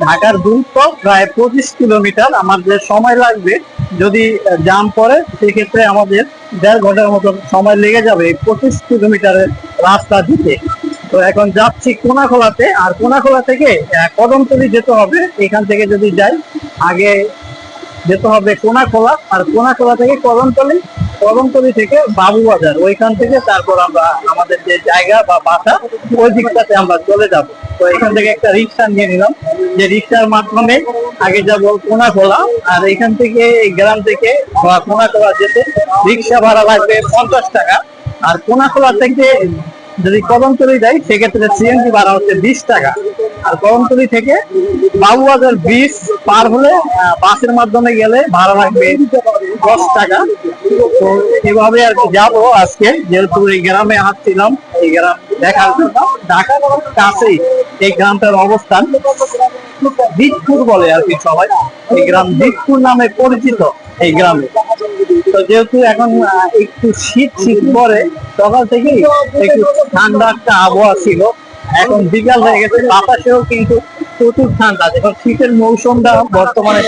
ঢাকার দূরত্ব প্রায় 25 কিলোমিটার। আমাদের সময় লাগবে যদি জাম পড়ে সেক্ষেত্রে আমাদের 1.5 ঘন্টার মতো সময় লেগে যাবে এই 25 কিলোমিটারের রাস্তা দিতে। তো এখন যাচ্ছি কোনাখোলাতে, আর কোনাখোলা থেকে কদমতলী যেতে হবে। এখান থেকে যদি যাই আগে যেতে হবে কোনাখোলা, আর কোনাখোলা থেকে কদমতলী, কদমতলী থেকে বাবুবাজার, ওইখান থেকে তারপর আমরা আমাদের যে জায়গা বা বাসা ওই দিকটাতে আমরা চলে যাব। তো এখান থেকে একটা রিক্সা নিয়ে নিলাম, যে রিক্সার মাধ্যমে আগে যাব কোনাখোলা। আর এখান থেকে এই গ্রাম থেকে কোনাখোলা যেতে রিক্সা ভাড়া লাগবে 50 টাকা। আর কোনাখোলা থেকে যদি কদমতলী যাই সেক্ষেত্রে সিএনজি ভাড়া হচ্ছে 20 টাকা। আর কদমতলী থেকে বাবুবাজার ব্রিজ পার হলে বাসের মাধ্যমে গেলে ভাড়া লাগবে 10 টাকা। তো এভাবে আর কি যাবো আজকে, যেহেতু এই গ্রামে আসছিলাম এই গ্রাম দেখার জন্য। ঢাকার কাছেই এই গ্রামটার অবস্থান, দিকপুর বলে আর কি সবাই। এই গ্রাম দিকপুর নামে পরিচিত এই গ্রামে। তো যেহেতু এখন একটু শীত শীত পরে, সকাল থেকেই একটু ঠান্ডা একটা আবহাওয়া ছিল, এখন বিকাল হয়ে গেছে, বাতাসেও কিন্তু প্রচুর ঠান্ডা। এখন শীতের মৌসুমটা বর্তমানে